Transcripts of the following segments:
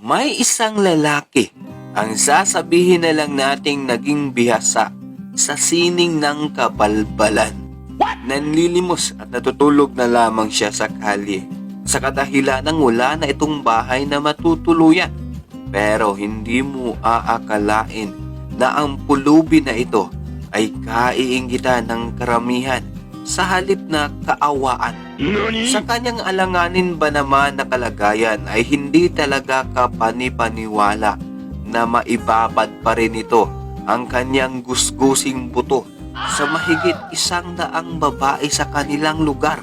May isang lalaki, ang sasabihin na lang nating naging bihasa sa sining ng kabalbalan. Nanlilimos at natutulog na lamang siya sa kalye sa kadahilanang wala na itong bahay na matutuluyan. Pero hindi mo aakalain na ang pulubi na ito ay kaiinggitan ng karamihan sa halip na kaawaan. Sa kanyang alanganin ba naman na kalagayan ay hindi talaga kapanipaniwala na maibabad pa rin ito ang kanyang gusgusing buto sa mahigit 100 babae sa kanilang lugar.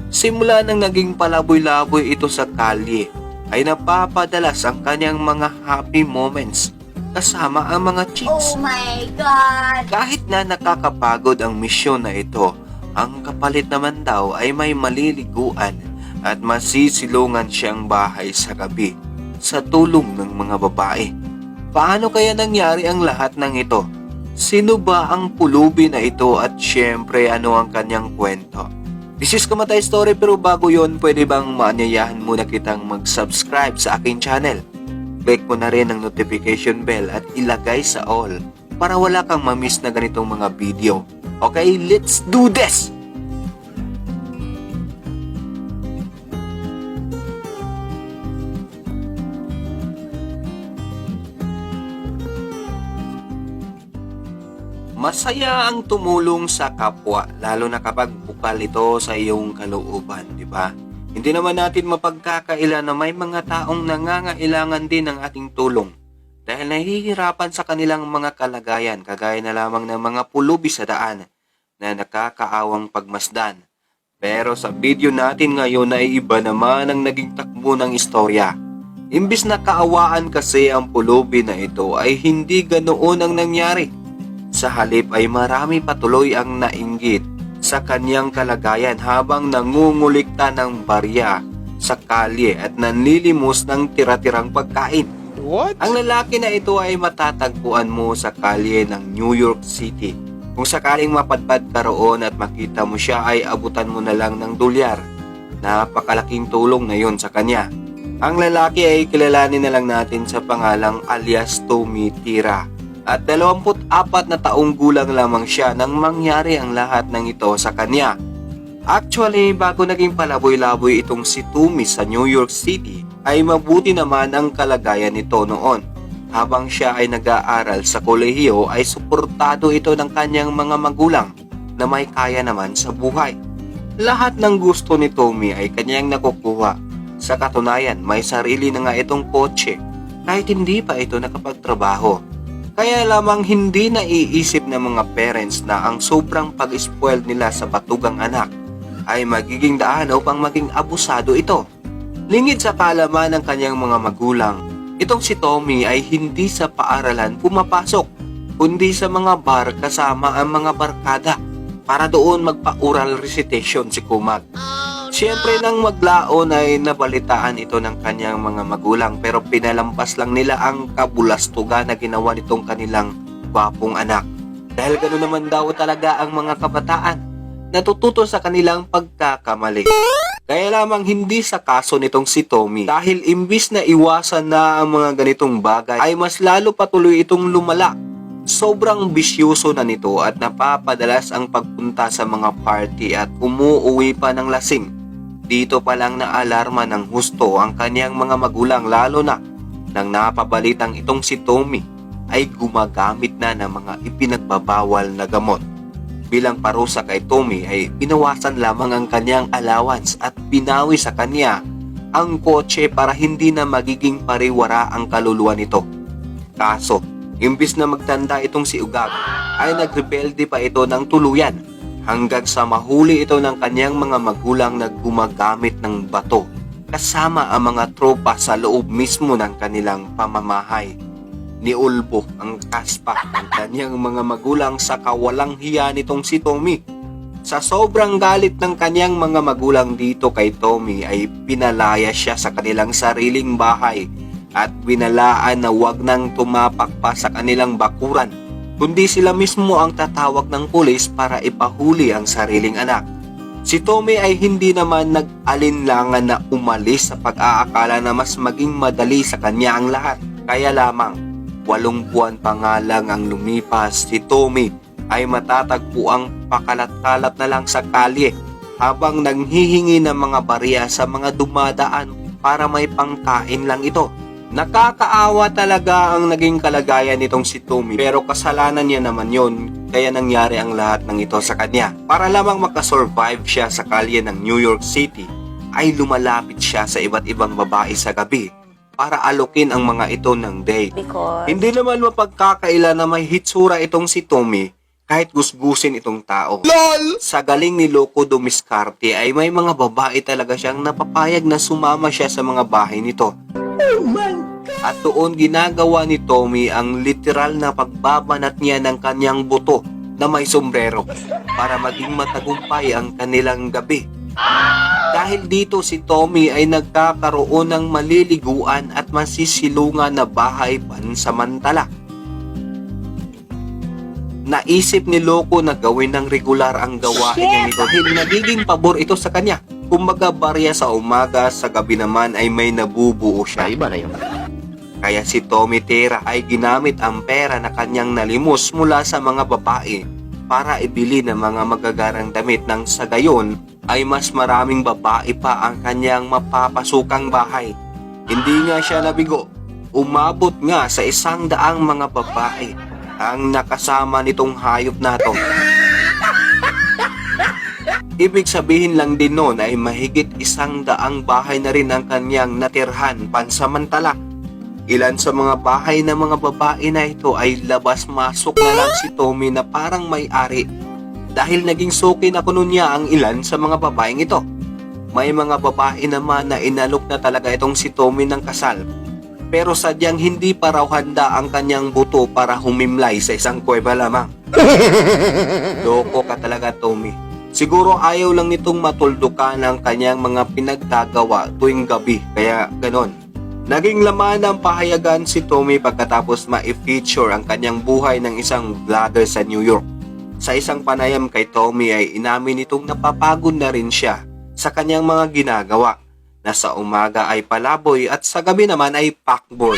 Simula nang naging palaboy-laboy ito sa kalye, ay napapadalas ang kanyang mga happy moments kasama ang mga chicks. Oh my God! Kahit na nakakapagod ang misyon na ito, ang kapalit naman daw ay may maliliguan at masisilungan siyang bahay sa gabi sa tulong ng mga babae. Paano kaya nangyari ang lahat ng ito? Sino ba ang pulubi na ito at syempre ano ang kanyang kwento? This is Kamatay Story, pero bago yon, pwede bang maanyayahan muna kitang mag-subscribe sa aking channel? Click mo na rin ang notification bell at ilagay sa all para wala kang mamiss na ganitong mga video. Okay, let's do this! Masaya ang tumulong sa kapwa, lalo na kapag bukal ito sa iyong kalooban, di ba? Hindi naman natin mapagkakaila na may mga taong nangangailangan din ng ating tulong dahil nahihirapan sa kanilang mga kalagayan, kagaya na lamang ng mga pulubi sa daan na nakakaawang pagmasdan. Pero sa video natin ngayon ay iba naman ang naging takbo ng istorya. Imbis na kaawaan kasi ang pulubi na ito ay hindi ganoon ang nangyari. Sa halip ay marami patuloy ang nainggit sa kanyang kalagayan habang nangungulikta ng barya sa kalye at nanlilimos ng tira-tirang pagkain. What? Ang lalaki na ito ay matatagpuan mo sa kalye ng New York City. Kung sakaling mapadpad ka roon at makita mo siya ay abutan mo na lang ng dolyar. Napakalaking tulong na yon sa kanya. Ang lalaki ay kilalanin na lang natin sa pangalang alias Tommy Tira. At 24 na taong gulang lamang siya nang mangyari ang lahat ng ito sa kanya. Actually, bago naging palaboy-laboy itong si Tommy sa New York City, ay mabuti naman ang kalagayan nito noon. Habang siya ay nag-aaral sa kolehiyo ay suportado ito ng kanyang mga magulang na may kaya naman sa buhay. Lahat ng gusto ni Tommy ay kanyang nakukuha. Sa katunayan, may sarili na nga itong kotse kahit hindi pa ito nakapagtrabaho. Kaya lamang hindi naiisip ng mga parents na ang sobrang pag-spoil nila sa batugang anak ay magiging daan upang maging abusado ito. Lingid sa kaalaman ng kanyang mga magulang, itong si Tommy ay hindi sa paaralan pumapasok, kundi sa mga bar kasama ang mga barkada para doon magpa-oral recitation si Kumag. Siyempre nang maglaon ay nabalitaan ito ng kanyang mga magulang pero pinalampas lang nila ang kabulastugan na ginawa nitong kanilang gwapong anak. Dahil gano'n naman daw talaga ang mga kabataan, natututo sa kanilang pagkakamali. Kaya lamang hindi sa kaso nitong si Tommy dahil imbis na iwasan na ang mga ganitong bagay ay mas lalo patuloy itong lumala. Sobrang bisyoso na nito at napapadalas ang pagpunta sa mga party at umuuwi pa ng lasing. Dito pa lang naalarma ng husto ang kanyang mga magulang lalo na nang napabalitang itong si Tommy ay gumagamit na ng mga ipinagbabawal na gamot. Bilang parusa kay Tommy ay pinawasan lamang ang kanyang allowance at binawi sa kanya ang kotse para hindi na magiging pariwara ang kaluluwa nito. Kaso, imbis na magtanda itong si Ugag ay nagrebelde pa ito ng tuluyan. Hanggang sa mahuli ito ng kanyang mga magulang na gumagamit ng bato kasama ang mga tropa sa loob mismo ng kanilang pamamahay. Niulbo ang kaspa ng kanyang mga magulang sa kawalang hiya nitong si Tommy. Sa sobrang galit ng kanyang mga magulang dito kay Tommy ay pinalaya siya sa kanilang sariling bahay at binalaan na wag nang tumapak pa sa kanilang bakuran, kundi sila mismo ang tatawag ng pulis para ipahuli ang sariling anak. Si Tommy ay hindi naman nag-alinlangan na umalis sa pag-aakala na mas maging madali sa kanya ang lahat. Kaya lamang, 8 buwan pa nga lang ang lumipas, si Tommy ay matatagpo ang pakalat-kalat na lang sa kalye habang nanghihingi ng mga barya sa mga dumadaan para may pangkain lang ito. Nakakaawa talaga ang naging kalagayan nitong si Tommy, pero kasalanan niya naman yon, kaya nangyari ang lahat ng ito sa kanya. Para lamang makasurvive siya sa kalye ng New York City, ay lumalapit siya sa iba't ibang babae sa gabi para alokin ang mga ito ng date. Hindi naman mapagkakaila na may hitsura itong si Tommy kahit gusgusin itong tao. LOL! Sa galing ni Loco Dumiscarte ay may mga babae talaga siyang napapayag na sumama siya sa mga bahay nito. Oh my God! At doon ginagawa ni Tommy ang literal na pagbabanat niya ng kanyang buto na may sombrero para maging matagumpay ang kanilang gabi. Dahil dito si Tommy ay nagkakaroon ng maliliguan at masisilungan na bahay pansamantala. Naisip ni Loco na gawin ng regular ang gawain niya nito dahil nagiging pabor ito sa kanya. Kumbaga barya sa umaga, sa gabi naman ay may nabubuo siya. Iba na yun. Kaya si Tommy Tera ay ginamit ang pera na kanyang nalimos mula sa mga babae para ibili ng mga magagarang damit nang sa gayon ay mas maraming babae pa ang kanyang mapapasukang bahay. Hindi nga siya nabigo. Umabot nga sa 100 mga babae ang nakasama nitong hayop na to. Ibig sabihin lang din noon ay mahigit 100 bahay na rin ang kanyang natirhan pansamantala. Ilan sa mga bahay ng mga babae na ito ay labas-masok na lang si Tommy na parang may-ari dahil naging suki na kuno niya ang ilan sa mga babaeng ito. May mga babae naman na inalok na talaga itong si Tommy ng kasal pero sadyang hindi pa raw handa ang kanyang buto para humimlay sa isang kuweba lamang. Loko ka talaga, Tommy. Siguro ayaw lang nitong matuldukan ang kanyang mga pinaggagawa tuwing gabi, kaya ganon. Naging laman ng pahayagan si Tommy pagkatapos ma-feature ang kanyang buhay ng isang vlogger sa New York. Sa isang panayam kay Tommy ay inamin nitong napapagod na rin siya sa kanyang mga ginagawa, na sa umaga ay palaboy at sa gabi naman ay pakboy.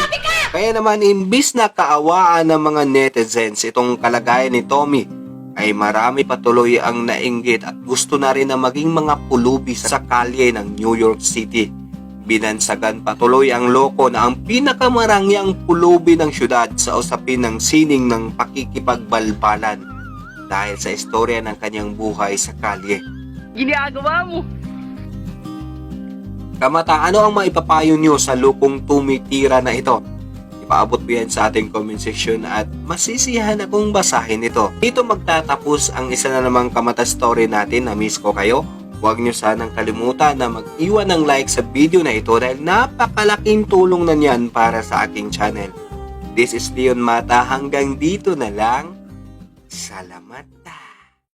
Kaya naman imbis na kaawaan ng mga netizens itong kalagayan ni Tommy, ay marami patuloy ang nainggit at gusto na rin na maging mga pulubi sa kalye ng New York City. Binansagan patuloy ang Loco na ang pinakamarangyang pulubi ng syudad sa usapin ng sining ng pakikipagbalbalan dahil sa istorya ng kanyang buhay sa kalye. Ginagawa mo! Kamata, ano ang maipapayo nyo sa Locong tumitira na ito? Ipaabot mo yan sa ating comment section at masisiyahan akong basahin ito. Dito magtatapos ang isa na namang kamata story natin. Na-miss ko kayo? Huwag nyo sanang kalimutan na mag-iwan ng like sa video na ito dahil napakalaking tulong na niyan para sa aking channel. This is Leon Mata. Hanggang dito na lang. Salamat.